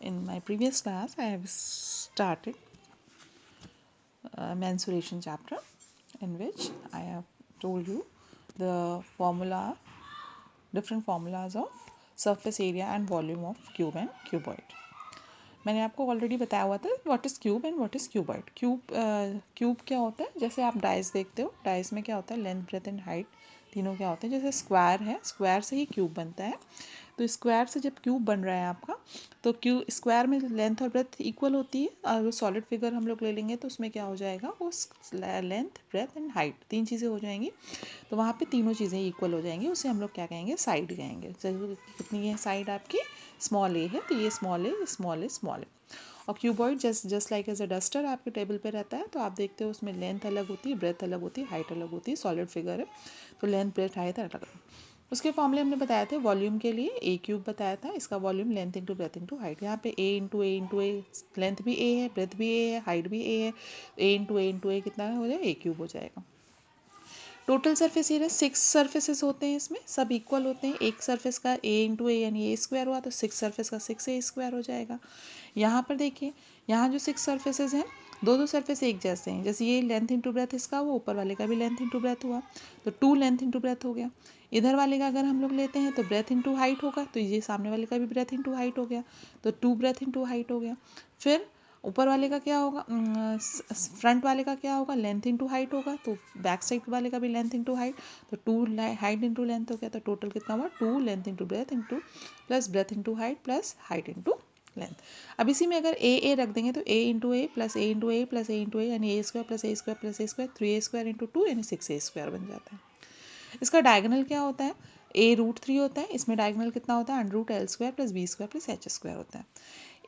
In my previous class, I have started mensuration chapter, in which I have told you the different formulas of surface area and volume of cube and cuboid. मैंने आपको already बताया हुआ था what is cube and what is cuboid. Cube क्या होता है, जैसे आप डाइस देखते हो, डाइस में क्या होता है, लेंथ ब्रेथ एंड हाइट तीनों क्या होते हैं. जैसे स्क्वायर है, स्क्वायर से ही क्यूब बनता है. तो स्क्वायर से जब क्यूब बन रहा है आपका, तो स्क्वायर में लेंथ और ब्रेथ इक्वल होती है. अगर सॉलिड फिगर हम लोग ले लेंगे तो उसमें क्या हो जाएगा, वो लेंथ ब्रेथ एंड हाइट तीन चीज़ें हो जाएंगी. तो वहाँ पे तीनों चीज़ें इक्वल हो जाएंगी. उसे हम लोग क्या कहेंगे, साइड कहेंगे. कितनी है साइड आपकी, स्मॉल ए है, तो ये small a small a small a. और cuboid just like as a duster आपके टेबल पे रहता है. तो आप देखते हो उसमें लेंथ अलग होती है, ब्रेथ अलग होती है, हाइट अलग होती है. सॉलिड फिगर है तो लेंथ ब्रेथ हाइट अलग. उसके फॉर्मूले हमने बताए थे. वॉल्यूम के लिए ए क्यूब बताया था, इसका volume length into breadth into height. यहाँ पे ए इंटू ए, लेंथ भी ए है, ब्रेथ भी ए है, हाइट भी ए है. ए इंटू ए कितना हो जाएगा, ए क्यूब हो जाएगा. टोटल सरफेस एरिया 6 सर्फेसेस होते हैं, इसमें सब इक्वल होते हैं. एक सर्फेस का ए इंटू ए यानी ए स्क्वायर हुआ, तो 6 सर्फेस का 6 ए स्क्वायर हो जाएगा. यहाँ पर देखिए, यहाँ जो 6 सर्फेसेस हैं, दो सर्फेस एक जैसे हैं. जैसे ये लेंथ इंटू ब्रेथ इसका, वो ऊपर वाले का भी लेंथ इंटू ब्रेथ हुआ, तो 2 लेंथ इंटू ब्रेथ हो गया. इधर वाले का अगर हम लोग लेते हैं तो ब्रेथ इंटू हाइट होगा, तो ये सामने वाले का भी ब्रेथ इंटू हाइट हो गया, तो 2 ब्रेथ इंटू हाइट हो गया. फिर ऊपर वाले का क्या होगा, फ्रंट वाले का क्या होगा, लेंथ इंटू हाइट होगा, तो बैक साइड वाले का भी लेंथ इंटू हाइट, तो 2 हाइट इंटू लेंथ हो गया. तो टोटल कितना हुआ, 2 length into breadth into plus breadth into height plus height into length. अब इसी में अगर ए रख देंगे तो ए इंटू ए प्लस ए इंटू ए प्लस ए इंटू ए यानी ए स्क्वायर प्लस ए स्क्वायर प्लस ए स्क्वायर, 3 स्क्वायर इंटू 2 यानी 6 ए स्क्वायर बन जाता है. इसका डायगोनल क्या होता है, a√3 होता है. इसमें डायगोनल कितना होता है, √L square plus b square plus h square होता है.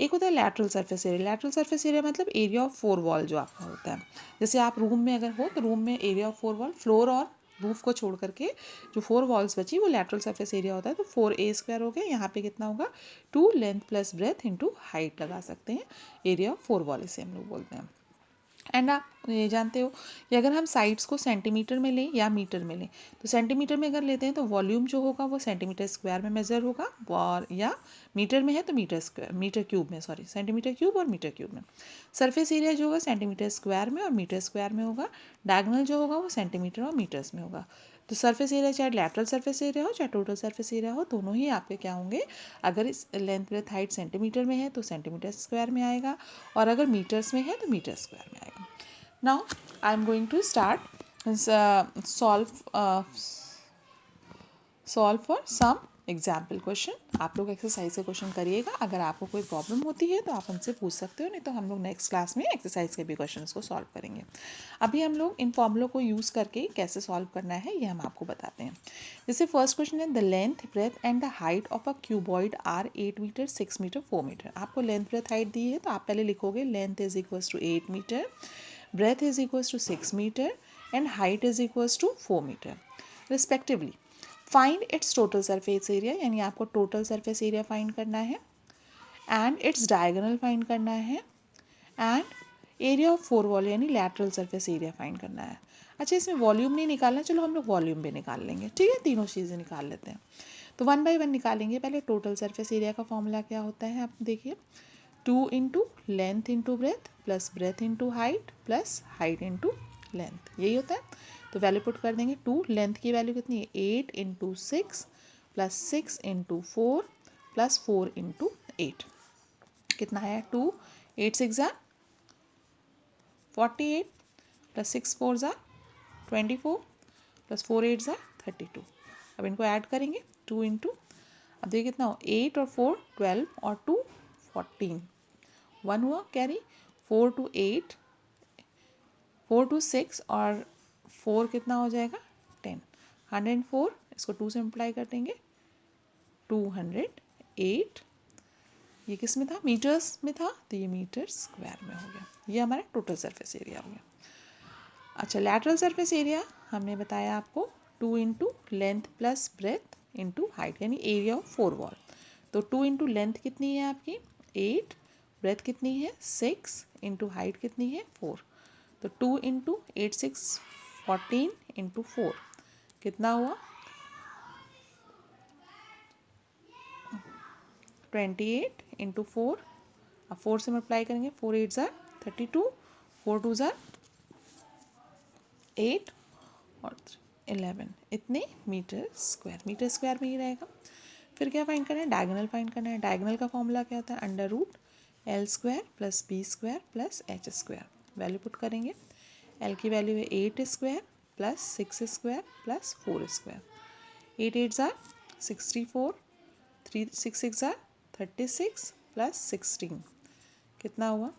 एक होता है lateral surface area. Lateral surface area मतलब एरिया ऑफ 4 वॉल जो आपका होता है. जैसे आप रूम में अगर हो तो रूम में एरिया ऑफ 4 वॉल, फ्लोर और रूफ को छोड़ करके जो 4 वॉल्स बची वो लैटरल सरफेस एरिया होता है. तो 4 a स्क्वायर हो गया. यहाँ पे कितना होगा, 2 length plus breadth into height लगा सकते हैं. एरिया ऑफ 4 वॉल इसे हम लोग बोलते हैं. एंड आप ये जानते हो कि अगर हम साइड्स को सेंटीमीटर में लें या मीटर में लें, तो सेंटीमीटर में अगर लेते हैं तो वॉल्यूम जो होगा वो सेंटीमीटर स्क्वायर में मेजर होगा, और या मीटर में है तो मीटर क्यूब में, सॉरी, सेंटीमीटर क्यूब और मीटर क्यूब में. सरफेस एरिया जो होगा सेंटीमीटर स्क्वायर में और मीटर स्क्वायर में होगा. डायगोनल जो होगा वो सेंटीमीटर और मीटर्स में होगा. तो सरफेस एरिया चाहे लैटरल सरफेस एरिया हो चाहे टोटल सरफेस एरिया हो, दोनों ही आपके क्या होंगे, अगर इस लेंथ ब्रेथ हाइट सेंटीमीटर में है तो सेंटीमीटर स्क्वायर में आएगा, और अगर मीटर्स में है तो मीटर स्क्वायर में आएगा. Now I am going to start solve for some example question. आप लोग एक्सरसाइज के क्वेश्चन करिएगा. अगर आपको कोई प्रॉब्लम होती है तो आप हमसे पूछ सकते हो, नहीं तो हम लोग नेक्स्ट क्लास में एक्सरसाइज के भी क्वेश्चन को सॉल्व करेंगे. अभी हम लोग इन फॉर्मूलों को यूज़ करके कैसे सॉल्व करना है ये हम आपको बताते हैं. जैसे फर्स्ट क्वेश्चन है, the length breadth and the height of a cuboid are 8 metre 6 metre 4 metre. आपको लेंथ ब्रेथ हाइट दी है तो आप पहले लिखोगे length is equals to 8 metre, breadth is equals to 6 meter and height is equals to 4 meter respectively. Find its total surface area, यानी आपको total surface area find करना है, and its diagonal find करना है, and area of 4 wall यानी lateral surface area find करना है. अच्छा, इसमें वॉल्यूम नहीं निकालना, चलो हम लोग वॉल्यूम भी निकाल लेंगे. ठीक है, तीनों चीज़ें निकाल लेते हैं. तो 1 बाई 1 निकालेंगे. पहले टोटल सरफेस एरिया का फॉर्मूला क्या होता है, आप देखिए, 2 into length into breath plus breadth into height plus height into length, यही होता है. तो वैल्यू पुट कर देंगे. 2 लेंथ की वैल्यू कितनी है, 8 into 6 plus 6 into 4 plus 4 into 8, कितना है, 2, 8 6 ज़ा 48 प्लस 6 4 ज़ा 24 प्लस 4 8 ज़ा 32. अब इनको ऐड करेंगे, 2 इंटू, अब देखिए कितना हो, 8 और 4 12 और 2 14, 1 हुआ कैरी, 4 टू 8, 4 टू 6 और 4 कितना हो जाएगा, 10, 104. इसको 2 से मल्टीप्लाई कर देंगे, 208. ये किस में था, मीटर्स में था, तो ये मीटर स्क्वायर में हो गया. ये हमारा टोटल सरफेस एरिया हो गया. अच्छा, लैटरल सरफेस एरिया हमने बताया आपको 2 into length plus breadth into height यानी एरिया ऑफ 4 वॉल. तो 2 इंटू लेंथ कितनी है आपकी, 8, ब्रेथ कितनी है, 6 इंटू हाइट कितनी है, 4. तो 2 इंटू 8 6 14 इंटू 4 कितना हुआ, 28 इंटू 4 अब 4 से मल्टीप्लाई करेंगे, 4 8 ज़ार 32, 4 2 ज़ार 8 और 11, इतने मीटर स्क्वायर में ही रहेगा। फिर क्या फाइंड करना है, डायगोनल फाइंड करना है। डायगोनल का फॉर्मूला क्या होता है, under root l square plus b square plus h square. Value put करेंगे, एल की वैल्यू है 8 square plus 6 square plus 4 square. 8 8 ज़ार 64, 3 6 6 ज़ार 36 प्लस 16 कितना हुआ,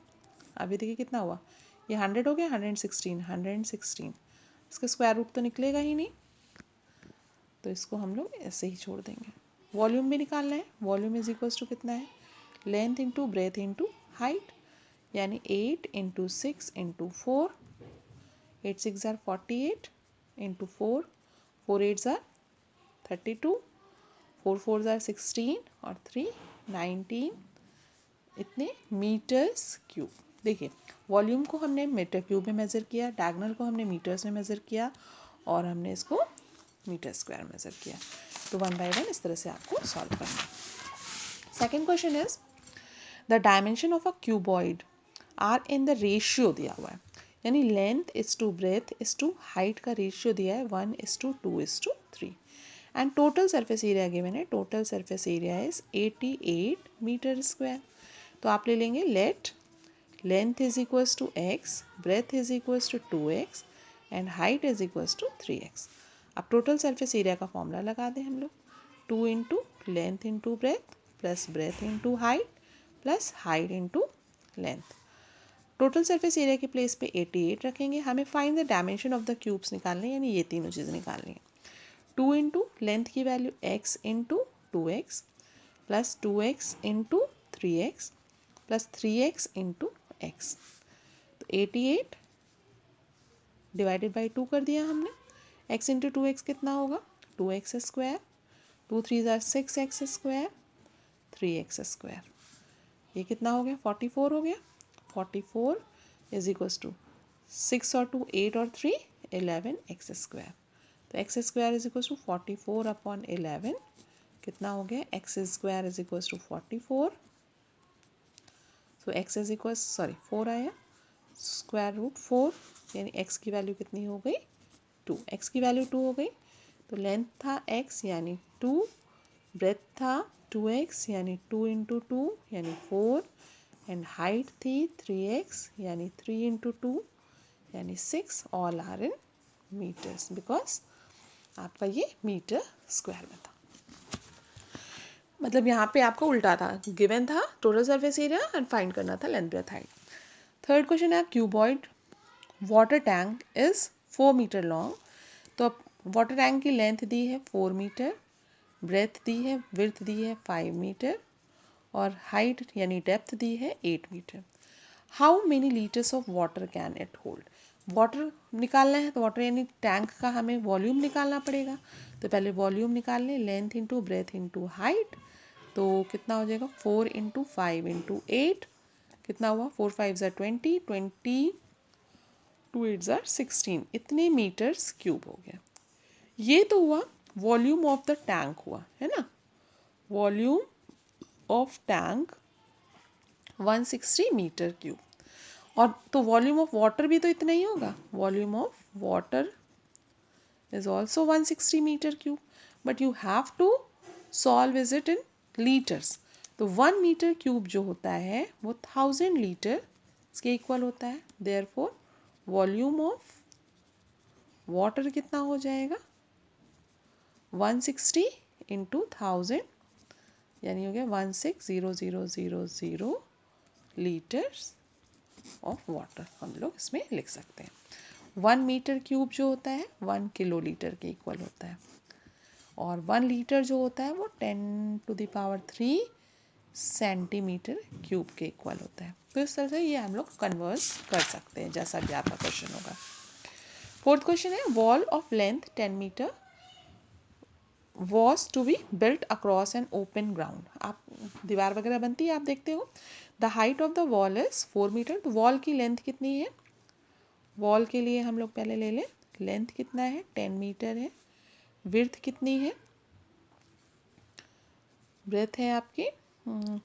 अभी देखिए कितना हुआ, ये 100 हो गया, 116 इसका स्क्वायर रूट तो निकलेगा ही नहीं, तो इसको हम लोग ऐसे ही छोड़ देंगे। वॉल्यूम भी निकालना है, वॉल्यूम इज इक्वल्स टू कितना है, length into breadth into height, यानी 8 इंटू 6 इंटू 4, 8 6 ज़ार 48 इंटू 4, 4 8 ज़ार 32, 4 4 ज़ार 16 और 3 19, इतने मीटर्स क्यूब। देखिए वॉल्यूम को हमने मीटर क्यूब में मेज़र किया, डायगोनल को हमने मीटर्स में मेज़र किया और हमने इसको मीटर स्क्वायर मेज़र किया। तो 1 बाय 1 इस तरह से आपको सॉल्व करना है। Second question is the dimension of a cuboid are in the ratio दिया हुआ है, यानी length is to breadth is to height का रेशियो दिया है 1:2:3 and total surface area given है, total surface area is 88 metre square. तो आप ले लेंगे let length is equals to x, breadth is equals to 2x and height is equals to 3x। अब total surface area का formula लगा दें हम लोग, 2 into length into breath plus breadth into height plus height into length. Total surface area की place पे 88 रखेंगे। हमें find the dimension of the cubes निकालने, यानी ये तीनों चीज़ें निकालनी है। 2 इंटू लेंथ की value x into 2x plus 2x into 3x plus 3x into x। तो 88 डिवाइडेड बाई 2 कर दिया हमने, x इंटू 2x कितना होगा, 2x स्क्वायर, 2 3 ज़ार 6x स्क्वायर 3x स्क्वायर, ये कितना हो गया 44 हो गया। 44 इज इक्वल्स टू 6 और 2 8 और 3 11 एक्स स्क्वायर। तो x square is equals to 44 upon 11 कितना हो गया, x square is equals to 44। So x is equals sorry 4 आया, स्क्वायर रूट 4, यानी एक्स की वैल्यू कितनी हो गई 2, एक्स की वैल्यू 2 हो गई। तो लेंथ था x यानी 2, ब्रेथ था 2x यानी 2 इंटू 2 यानी 4 एंड हाइट थी 3x यानी 3 इंटू 2 यानी 6, all are in metres because आपका ये मीटर स्क्वायर में था। मतलब यहाँ पे आपका उल्टा था, गिवन था total surface area and find करना था length breadth height. Third question है cuboid water tank is 4 metre long. तो अब वाटर टैंक की लेंथ दी है 4 मीटर, ब्रेथ दी है, विड्थ दी है 5 मीटर और हाइट यानी डेप्थ दी है 8 metre. How many litres of water can it hold. Water निकालना है तो वाटर यानी टैंक का हमें वॉल्यूम निकालना पड़ेगा। तो पहले वॉल्यूम निकाल लें, length into breadth into height, तो कितना हो जाएगा 4 इंटू 5 इंटू 8 कितना हुआ, 4 5 ज़ार 20, 20 2 8 ज़ार 16, इतने मीटर्स क्यूब हो गया। ये तो हुआ वॉल्यूम ऑफ द टैंक हुआ है ना, volume of tank 160 metre cube. और तो वॉल्यूम ऑफ वाटर भी तो इतना ही होगा, volume of water is also 160 metre cube, but you have to solve is it in litres. तो 1 मीटर क्यूब जो होता है वो 1000 लीटर के इक्वल होता है। देयरफॉर वॉल्यूम ऑफ वाटर कितना हो जाएगा 160 इंटू 1000 यानी हो गया 160000 लीटर्स ऑफ वाटर, हम लोग इसमें लिख सकते हैं। 1 मीटर क्यूब जो होता है 1 किलो लीटर के इक्वल होता है और 1 लीटर जो होता है वो 10⁻³ सेंटीमीटर क्यूब के इक्वल होता है। तो इस तरह से ये हम लोग कन्वर्स कर सकते हैं जैसा भी आपका क्वेश्चन होगा। फोर्थ क्वेश्चन है wall of length 10 metre was to be built across an open ground. आप दीवार वगैरह बनती है आप देखते हो, the height of the wall is 4 metre. तो वॉल की लेंथ कितनी है, वॉल के लिए हम लोग पहले ले लें, लेंथ कितना है 10 मीटर है, विड्थ कितनी है, ब्रेथ है आपकी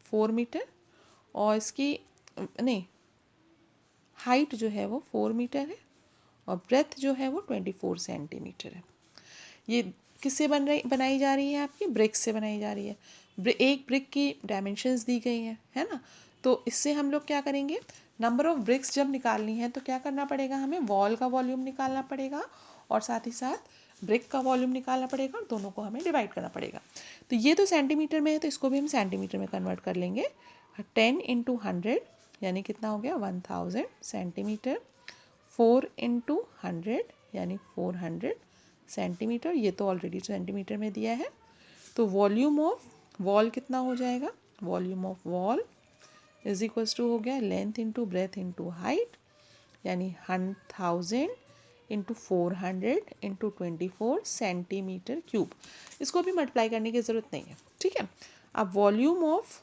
4 मीटर और इसकी नहीं, हाइट जो है वो 4 मीटर है और ब्रेथ जो है वो 24 सेंटीमीटर है। ये किससे बनाई जा रही है? आपकी ब्रिक्स से बनाई जा रही है। एक ब्रिक की डायमेंशंस दी गई हैं, है ना। तो इससे हम लोग क्या करेंगे, नंबर ऑफ ब्रिक्स जब निकालनी है तो क्या करना पड़ेगा, हमें वॉल का वॉल्यूम निकालना पड़ेगा और साथ ही साथ ब्रिक का वॉल्यूम निकालना पड़ेगा और दोनों को हमें डिवाइड करना पड़ेगा। तो ये तो सेंटीमीटर में है तो इसको भी हम सेंटीमीटर में कन्वर्ट कर लेंगे। 10 इंटू 100 यानी कितना हो गया 1000 सेंटीमीटर। 4 इंटू 100 यानी 400 सेंटीमीटर। ये तो ऑलरेडी सेंटीमीटर में दिया है। तो वॉल्यूम ऑफ वॉल कितना हो जाएगा, volume of wall is equals to हो गया length into breadth into height यानी 1000 इंटू 400 इंटू 24 सेंटीमीटर क्यूब। इसको भी मल्टीप्लाई करने की ज़रूरत नहीं है, ठीक है। अब वॉल्यूम ऑफ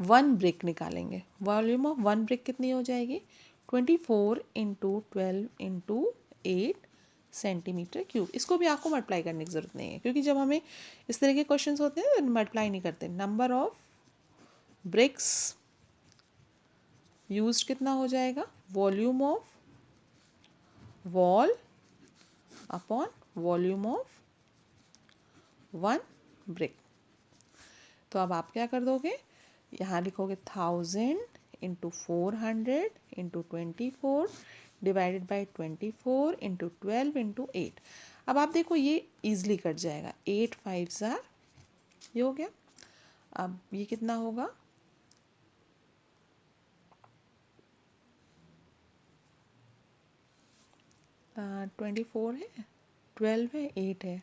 1 ब्रिक निकालेंगे। वॉल्यूम ऑफ 1 ब्रिक कितनी हो जाएगी, 24 इंटू 12 इंटू 8 सेंटीमीटर क्यूब। इसको भी आपको मल्टीप्लाई करने की ज़रूरत नहीं है क्योंकि जब हमें इस तरह के क्वेश्चंस होते हैं तो मल्टीप्लाई नहीं करते। नंबर ऑफ ब्रिक्स यूज्ड कितना हो जाएगा, volume of wall upon volume of 1 brick. तो अब आप क्या कर दोगे, यहाँ लिखोगे 1000 into 400 into 24 divided by 24 into 12 into 8। अब आप देखो ये ईजिली कट जाएगा, 8 5 ज़ार ये हो गया। अब ये कितना होगा, 24 है, 12 है, 8 है,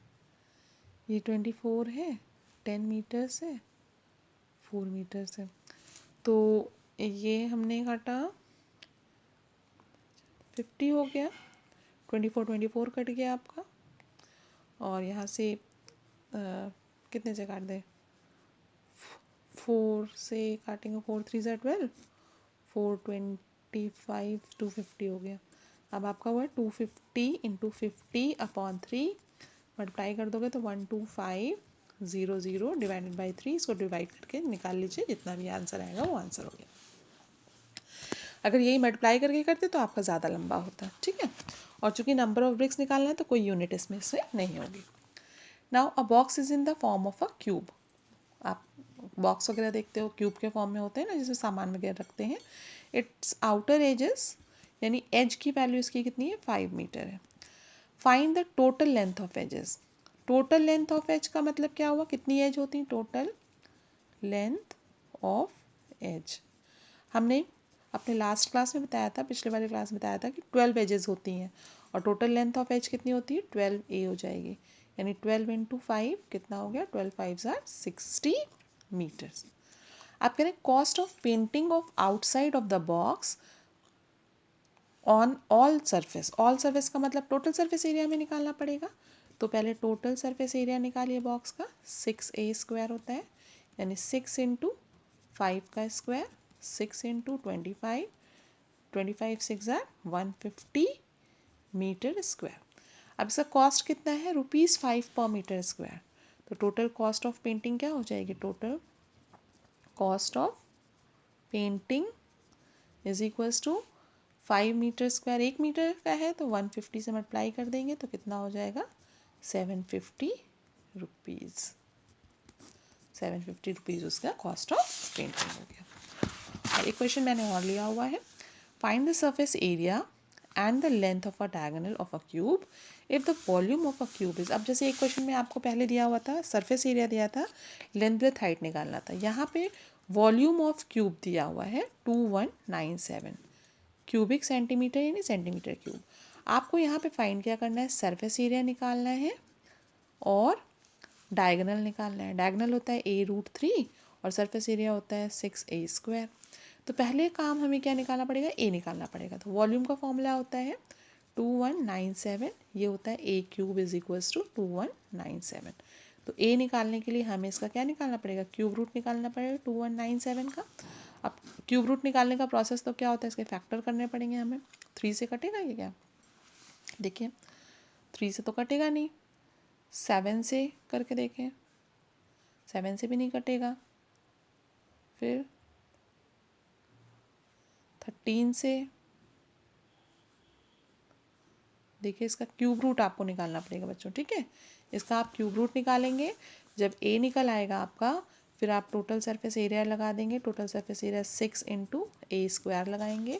ये 24 है, 10 मीटर्स है, 4 मीटर्स है। तो ये हमने काटा 50 हो गया, 24 कट गया आपका। और यहाँ से कितने से काट दें, 4 से काटेंगे, 4 3 ज़ा 12, 425 250 हो गया। अब आपका हुआ 250 इंटू 50 अपॉन 3 मल्टीप्लाई कर दोगे तो 12500 डिवाइडेड बाई 3। इसको डिवाइड करके निकाल लीजिए, जितना भी आंसर आएगा वो आंसर हो गया। अगर यही मल्टीप्लाई करके करते तो आपका ज़्यादा लंबा होता, ठीक है। और चूंकि नंबर ऑफ ब्रिक्स निकालना है तो कोई यूनिट इसमें से नहीं होगी। Now a box is in the form of a cube. आप बॉक्स वगैरह देखते हो क्यूब के फॉर्म में होते हैं ना, जिसमें सामान वगैरह रखते हैं। इट्स आउटर एजेस यानी एज की वैल्यू इसकी कितनी है, 5 मीटर है। Find the total length of edges. Total length of edge का मतलब क्या हुआ, कितनी एज होती है, टोटल लेंथ ऑफ एज। हमने अपने लास्ट क्लास में बताया था, पिछले वाले क्लास में बताया था कि 12 एजेस होती हैं और टोटल लेंथ ऑफ एज कितनी होती है, 12 हो जाएगी। यानी 12 इंटू 5 कितना हो गया, 12 5 ज़ार 60 मीटर्स। आप कह रहे हैं cost of painting of outside of the box on all surface. All surface का मतलब टोटल सरफेस एरिया में निकालना पड़ेगा। तो पहले टोटल सरफेस एरिया निकालिए बॉक्स का, 6a² होता है यानी 6 इंटू 5 का स्क्वायर, 6 इंटू 25, 25 6 ज़ार 150 मीटर स्क्वायर। अब इसका कॉस्ट कितना है, ₹5 पर मीटर स्क्वायर। तो टोटल कॉस्ट ऑफ पेंटिंग क्या हो जाएगी, total cost of painting is equals to 5 metre square, 1 metre का है तो 150 से मल्टीप्लाई कर देंगे तो कितना हो जाएगा, 750 रुपीज़। 750 रुपीज़ उसका कॉस्ट ऑफ पेंटिंग हो गया। और एक क्वेश्चन मैंने और लिया हुआ है, find the surface area and the length of a diagonal of a cube if the volume of a cube is. अब जैसे एक क्वेश्चन में आपको पहले दिया हुआ था, सरफेस एरिया दिया था, लेंथ ब्रेथ हाइट निकालना था। यहाँ पे वॉल्यूम ऑफ क्यूब दिया हुआ है 2197 क्यूबिक सेंटीमीटर यानी सेंटीमीटर क्यूब। आपको यहाँ पे फाइंड क्या करना है, सरफेस एरिया निकालना है और डायगोनल निकालना है। डायगोनल होता है a√3 और सरफेस एरिया होता है 6a²। तो पहले काम हमें क्या निकालना पड़ेगा, a निकालना पड़ेगा। तो वॉल्यूम का फॉर्मूला होता है 2197, ये होता है a³ इज इक्वल्स टू 2197। तो a निकालने के लिए हमें इसका क्या निकालना पड़ेगा, क्यूब रूट निकालना पड़ेगा 2197 का। अब क्यूब रूट निकालने का प्रोसेस तो क्या होता है, इसके फैक्टर करने पड़ेंगे हमें। 3 से कटेगा ये क्या, देखिए 3 से तो कटेगा नहीं, 7 से करके देखें, 7 से भी नहीं कटेगा, फिर 13 से देखिए इसका क्यूब रूट आपको निकालना पड़ेगा बच्चों, ठीक है। इसका आप क्यूब रूट निकालेंगे। जब ए निकल आएगा आपका, फिर आप टोटल सरफेस एरिया लगा देंगे। टोटल सरफेस एरिया 6 इंटू ए स्क्वायर लगाएंगे।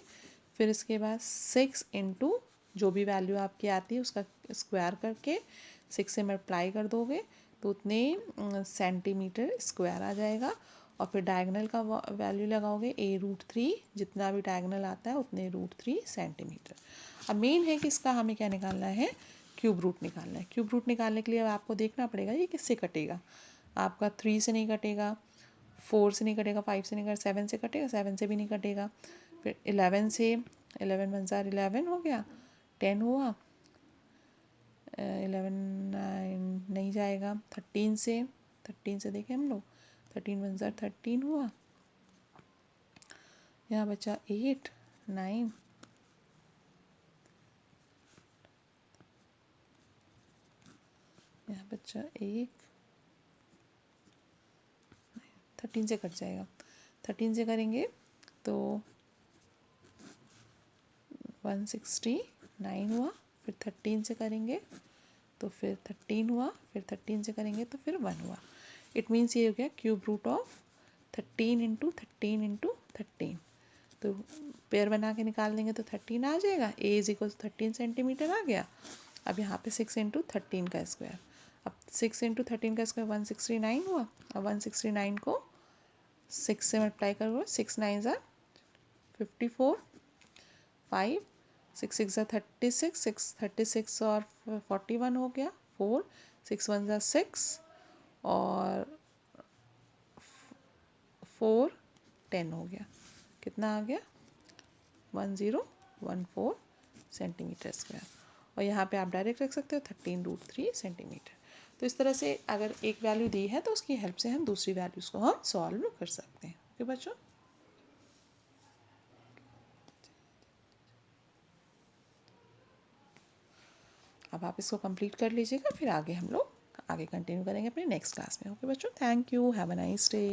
फिर इसके बाद 6 इंटू जो भी वैल्यू आपकी आती है उसका स्क्वायर करके 6 से मल्टीप्लाई कर दोगे तो उतने सेंटीमीटर स्क्वायर आ जाएगा। और फिर डायगनल का वैल्यू लगाओगे A√3, जितना भी डायगनल आता है उतने √3 सेंटीमीटर। अब मेन है कि इसका हमें क्या निकालना है, क्यूब रूट निकालना है। क्यूब रूट निकालने के लिए अब आपको देखना पड़ेगा ये किससे कटेगा। आपका 3 से नहीं कटेगा, 4 से नहीं कटेगा, 5 से नहीं कटेगा, 7 से कटेगा, 7 से भी नहीं कटेगा। फिर 11 से, 11 वन ज़ार 11 हो गया, 10 हुआ, 11 9 नहीं जाएगा। 13 से देखें हम लोग, 13 वन ज़ार 13 हुआ, यहाँ बचा 8 9, यहाँ बच्चा 1, 13 से कट जाएगा। 13 से करेंगे तो 169 हुआ। फिर 13 से करेंगे तो फिर 13 हुआ। फिर 13 से करेंगे तो फिर 1 हुआ। इट मीन्स ये हो गया cube root of 13 into 13 into 13। तो पेयर बना के निकाल देंगे तो 13 आ जाएगा। ए इज इक्वल 13 सेंटीमीटर आ गया। अब यहाँ पे 6 इंटू 13 का स्क्वायर, अब 6 इंटू 13 का स्क्वायर 169 हुआ। अब 169 को 6 से मल्टीप्लाई करो, 6 9 ज़ा 54, 5 6 6 ज़ा 36, 6 36 और 41 हो गया, 4 6 1 ज़ा 6 और 4 10 हो गया। कितना आ गया, 1014 सेंटीमीटर स्क्वायर। और यहाँ पे आप डायरेक्ट रख सकते हो 13√3 सेंटीमीटर। तो इस तरह से अगर एक वैल्यू दी है तो उसकी हेल्प से हम दूसरी वैल्यूज़ को हम सॉल्व कर सकते हैं। ओके बच्चों। अब आप इसको कंप्लीट कर लीजिएगा, फिर आगे हम लोग आगे कंटिन्यू करेंगे अपने नेक्स्ट क्लास में। ओके बच्चों, thank you, have a nice day.